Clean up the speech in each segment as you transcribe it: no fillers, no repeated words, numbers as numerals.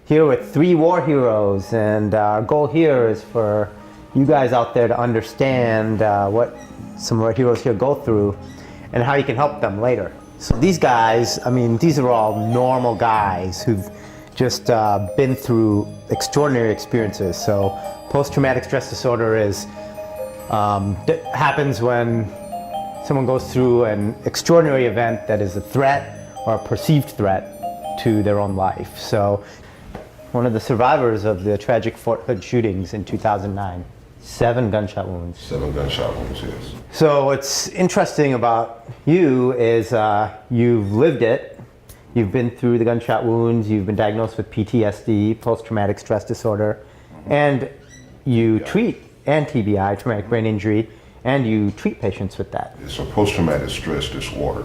here with 3 war heroes, and our goal here is for you guys out there to understand what some of our heroes here go through and how you can help them later. So these guys, I mean, these are all normal guys who've just been through extraordinary experiences. So post-traumatic stress disorder happens when someone goes through an extraordinary event that is a threat or a perceived threat to their own life. So one of the survivors of the tragic Fort Hood shootings in 2009, 7 gunshot wounds. 7 gunshot wounds, yes. So what's interesting about you is you've lived it. You've been through the gunshot wounds. You've been diagnosed with PTSD, post-traumatic stress disorder, and you treat TBI, traumatic brain injury, and you treat patients with that. It's a post-traumatic stress disorder,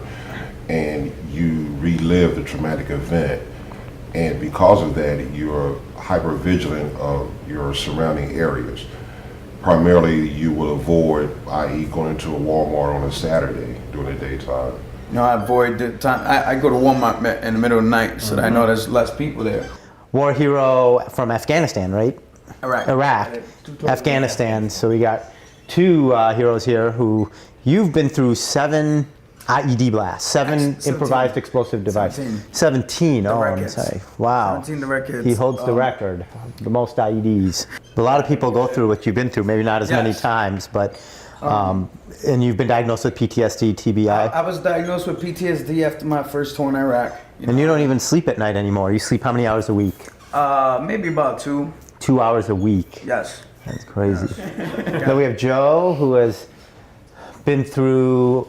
and you relive the traumatic event, and because of that, you're hyper-vigilant of your surrounding areas. Primarily, you will avoid, i.e. going into a Walmart on a Saturday during the daytime. No, I avoid the time. I go to Walmart in the middle of the night so that I know there's less people there. War hero from Afghanistan, right? Iraq. Afghanistan. So we got 2 heroes here who you've been through 7 IED blasts, 7 improvised explosive devices. 17. Oh, I'm sorry. Wow. 17 the records. He holds the record, the most IEDs. A lot of people go through what you've been through, maybe not as many times, but and you've been diagnosed with PTSD, TBI. I was diagnosed with PTSD after my first tour in Iraq. And you don't even sleep at night anymore. You sleep how many hours a week? Maybe about 2. 2 hours a week. Yes. That's crazy. Then we have Joe, who has been through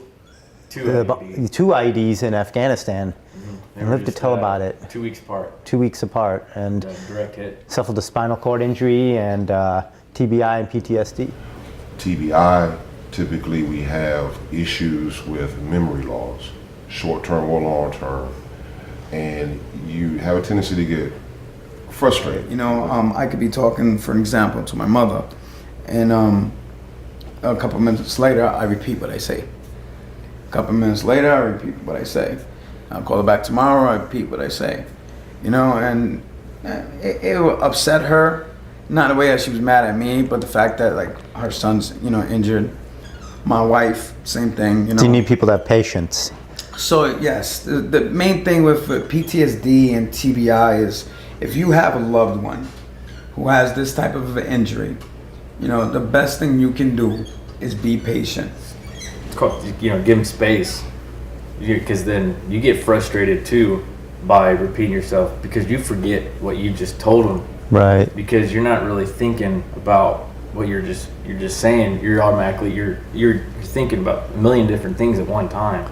2 IEDs in Afghanistan. And lived to tell about it. 2 weeks apart. 2 weeks apart, and direct hit. Suffered a spinal cord injury and TBI and PTSD. TBI, typically we have issues with memory loss, short-term or long-term, and you have a tendency to get frustrated. You know, I could be talking, for an example, to my mother, and a couple minutes later, I repeat what I say. A couple minutes later, I repeat what I say. I'll call her back tomorrow, I repeat what I say. You know, and it will upset her. Not the way that she was mad at me, but the fact that, like, her son's, you know, injured. My wife, same thing, you know. Do you need people to have patience? So, yes, the main thing with PTSD and TBI is if you have a loved one who has this type of an injury, you know, the best thing you can do is be patient. It's called, you know, give them space. Because then you get frustrated too by repeating yourself because you forget what you just told them. Right. Because you're not really thinking about what you're just saying. You're automatically you're thinking about a million different things at one time,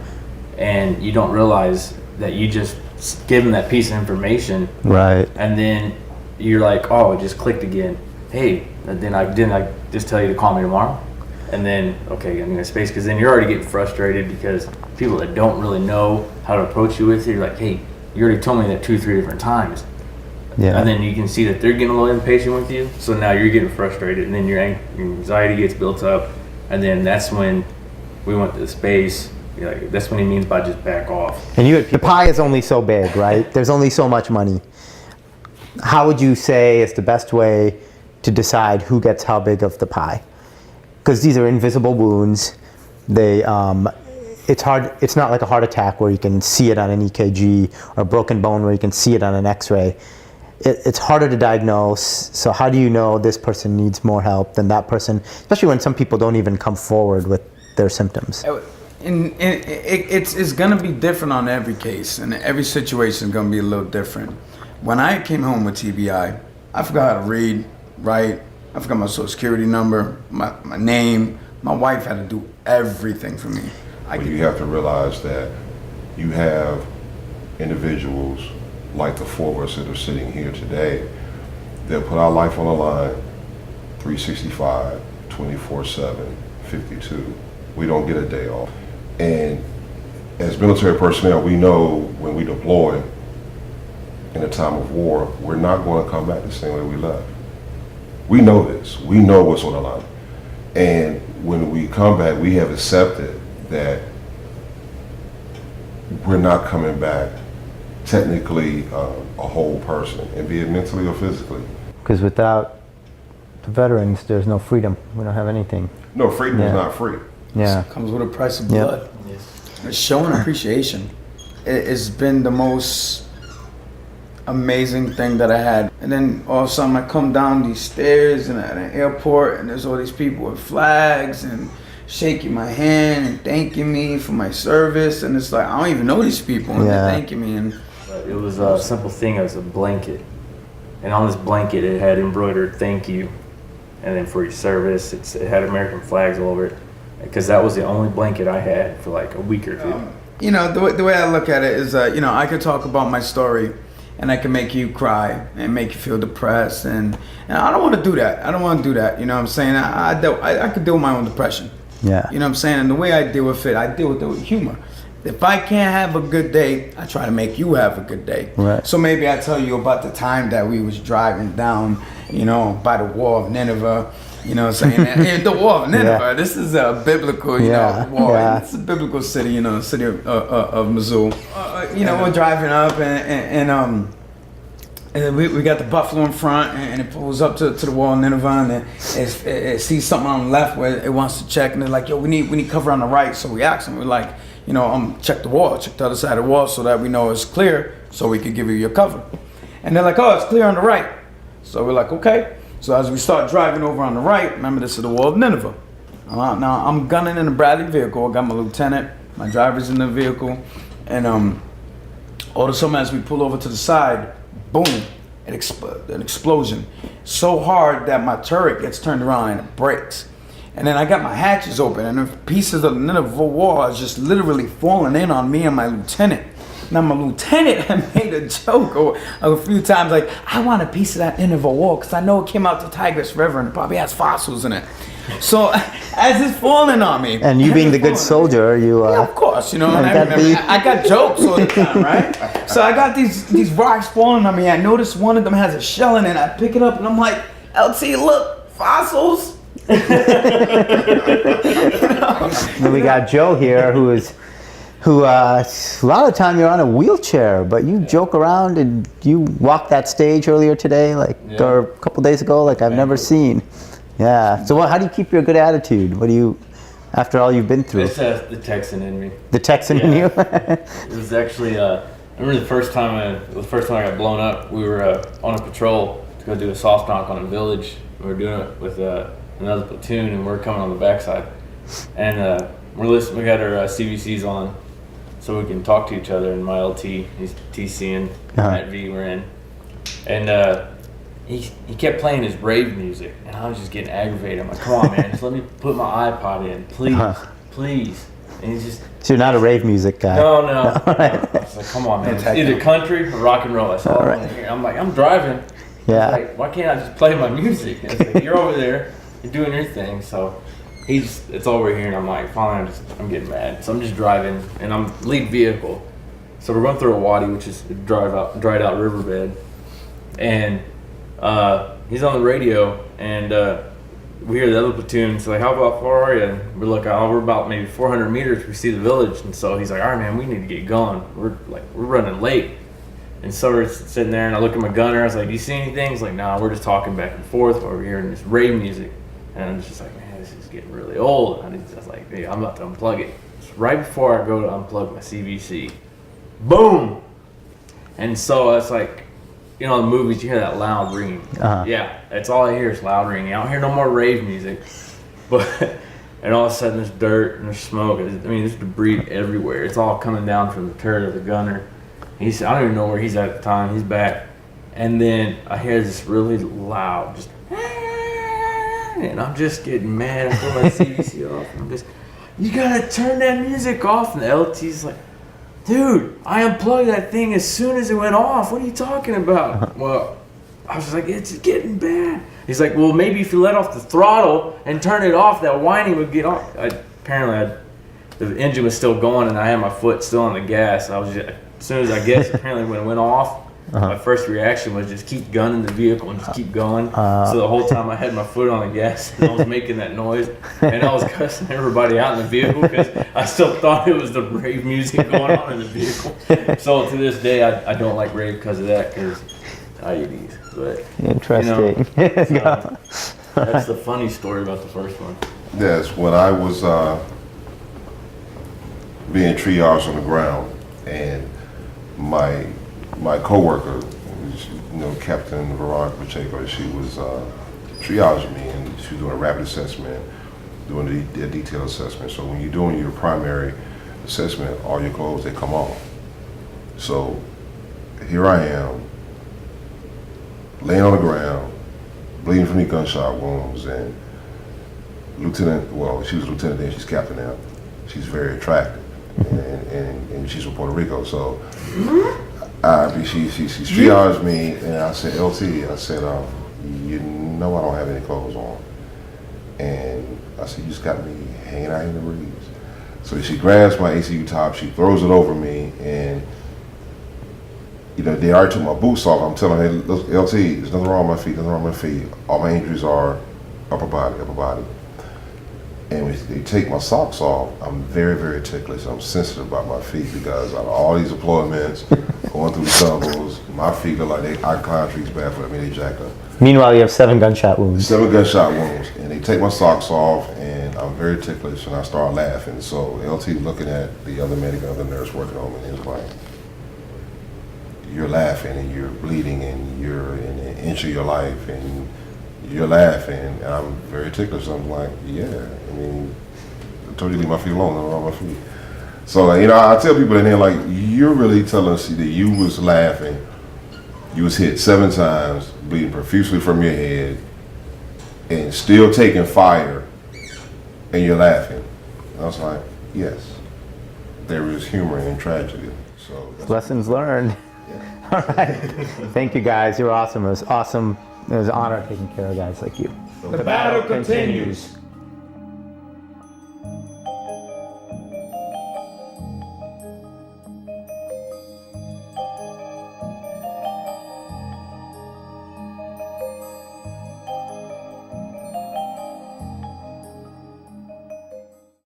and you don't realize that you just give them that piece of information. Right. And then you're like, oh, it just clicked again. Hey, and then I just tell you to call me tomorrow. And then, okay, I'm in space, because then you're already getting frustrated because people that don't really know how to approach you with it, you're like, hey, you already told me that 2 or 3 different times. Yeah. And then you can see that they're getting a little impatient with you, so now you're getting frustrated, and then your anxiety gets built up, and then that's when we went to the space. Like, that's what he means by just back off. And the pie is only so big, right? There's only so much money. How would you say is the best way to decide who gets how big of the pie? Because these are invisible wounds. It's hard. It's not like a heart attack where you can see it on an EKG, or a broken bone where you can see it on an X-ray. It's harder to diagnose. So how do you know this person needs more help than that person? Especially when some people don't even come forward with their symptoms. It's going to be different on every case, and every situation is going to be a little different. When I came home with TBI, I forgot how to read, write. I forgot my social security number, my name. My wife had to do everything for me. But you have to realize that you have individuals like the 4 of us that are sitting here today that put our life on the line 365, 24/7, 52. We don't get a day off. And as military personnel, we know when we deploy in a time of war, we're not going to come back the same way we left. We know this. We know what's on the line. And when we come back, we have accepted that we're not coming back technically a whole person, and be it mentally or physically. Because without the veterans, there's no freedom. We don't have anything. No, freedom is Yeah. not free. Yeah. Comes with a price of Yep. blood. It's showing appreciation. It's been the most amazing thing that I had. And then all of a sudden I come down these stairs and at an airport and there's all these people with flags and shaking my hand and thanking me for my service. And it's like, I don't even know these people and Yeah. they're thanking me. And But it was a simple thing. It was a blanket, and on this blanket it had embroidered "Thank you," and then for your service, it had American flags all over it. Because that was the only blanket I had for like a week or two. you know, the way I look at it is, you know, I could talk about my story and I can make you cry and make you feel depressed. And I don't want to do that. I don't want to do that. You know what I'm saying? I could deal with my own depression. Yeah. You know what I'm saying? And the way I deal with it, I deal with it with humor. If I can't have a good day, I try to make you have a good day. Right. So maybe I tell you about the time that we was driving down, you know, by the wall of Nineveh. You know what I'm saying? And the wall of Nineveh, Yeah. this is a biblical, you Yeah, know, wall. yeah. It's a biblical city, you know, the city of Missoula. You know, we're driving up and we got the buffalo in front and it pulls up to the wall of Nineveh and it sees something on the left where it wants to check and they're like, yo, we need cover on the right. So we ask them, we're like, you know, check the wall, check the other side of the wall so that we know it's clear so we can give you your cover. And they're like, oh, it's clear on the right. So we're like, okay. So as we start driving over on the right, remember this is the wall of Nineveh. Now I'm gunning in a Bradley vehicle. I got my lieutenant, my driver's in the vehicle, and all of a sudden as we pull over to the side, boom, an explosion. So hard that my turret gets turned around and it breaks. And then I got my hatches open and the pieces of the Nineveh wall is just literally falling in on me and my lieutenant. Now my lieutenant had made a joke a few times like, I want a piece of that Nineveh wall because I know it came out the Tigris River and it probably has fossils in it. So as it's falling on me. And you being the good soldier, you Yeah, of course, you know, and got I got jokes all the time, right? So I got these rocks falling on me. I noticed one of them has a shell in it. I pick it up and I'm like, LT, look, fossils. Then we got Joe here, who a lot of the time you're on a wheelchair, but you joke around and you walked that stage earlier today, or a couple days ago, like I've never seen. Yeah. So how do you keep your good attitude? What do you, after all you've been through? It's the Texan in me. The Texan in you? It was actually, I remember the first time I got blown up, we were on a patrol to go do a soft knock on a village. We were doing it with another platoon and we're coming on the backside. And we're listening, we got our CVCs on so we can talk to each other, and my LT, he's TCing, at V we're in. And he kept playing his rave music and I was just getting aggravated. I'm like, come on man, just let me put my iPod in, please. And he's just, So you're not a rave music guy? no. I was like, come on man, it's either country or rock and roll. That's all I want to hear. I'm like, I'm driving. Yeah. He's like, why can't I just play my music? And it's like, you're over there, you're doing your thing. So it's over here, and I'm like, fine, I'm getting mad. So I'm just driving, and I'm lead vehicle. So we're going through a wadi, which is a dried out riverbed, and he's on the radio, and we hear the other platoon. It's like, how far are you? And we're like, we're about maybe 400 meters. We see the village, and so he's like, all right, man, we need to get going. We're running late. And so we're sitting there, and I look at my gunner. I was like, do you see anything? He's like, nah, we're just talking back and forth over here in this rave music. And I'm just like, man, this is getting really old. And I was like, hey, I'm about to unplug it. It's right before I go to unplug my CVC. Boom! And so it's like, you know, in the movies, you hear that loud ring. Yeah, that's all I hear is loud ringing. I don't hear no more rave music. But, and all of a sudden there's dirt and there's smoke. I mean, there's debris everywhere. It's all coming down from the turret of the gunner. I don't even know where he's at the time. He's back. And then I hear this really loud, just, and I'm just getting mad. I throw my CVC off. I'm just, you gotta turn that music off. And the LT's like, dude, I unplugged that thing as soon as it went off. What are you talking about? Well, I was like, it's getting bad. He's like, well, maybe if you let off the throttle and turn it off, that whining would get off. The engine was still going, and I had my foot still on the gas. I was just, as soon as I guess, apparently when it went off, my first reaction was just keep gunning the vehicle and just keep going. So the whole time I had my foot on the gas and I was making that noise, and I was cussing everybody out in the vehicle because I still thought it was the rave music going on in the vehicle. So to this day, I don't like rave because of that, because IEDs. But Interesting. so that's the funny story about the first one. Yes, when I was being triaged on the ground, and my coworker, Captain Veronica Pacheco, she was triaging me, and she was doing a rapid assessment, doing a detailed assessment. So when you're doing your primary assessment, all your clothes, they come off. So here I am, laying on the ground, bleeding from the gunshot wounds, and Lieutenant, well, she was lieutenant then, she's captain now. She's very attractive, and she's from Puerto Rico. So she triaged me, and I said, LT, I said, you know I don't have any clothes on. And I said, you just got me hanging out in the breeze. So she grabs my ACU top, she throws it over me, and they already took my boots off. I'm telling her, hey, look, LT, there's nothing wrong with my feet, nothing wrong with my feet. All my injuries are upper body. And when they take my socks off, I'm very, very ticklish. I'm sensitive about my feet because out of all these deployments, going through the tunnels, my feet look like I climb trees barefoot. I mean, they jacked up. Meanwhile, you have 7 gunshot wounds. 7 gunshot wounds. And they take my socks off, and I'm very ticklish, and I start laughing. So LT looking at the other medic, other nurse working on me, and it's like, you're laughing, and you're bleeding, and you're in an inch of your life, and you're laughing, and I'm very ticklish. So I'm like, yeah, I mean, I told you to leave my feet alone, I'm on my feet. So, I tell people in there, like, you're really telling us that you was laughing, you was hit 7 times, bleeding profusely from your head, and still taking fire, and you're laughing. And I was like, yes, there is humor in tragedy. So Lessons learned. yeah. All right. Thank you, guys. You're awesome. It was awesome. It was an honor taking care of guys like you. The battle continues.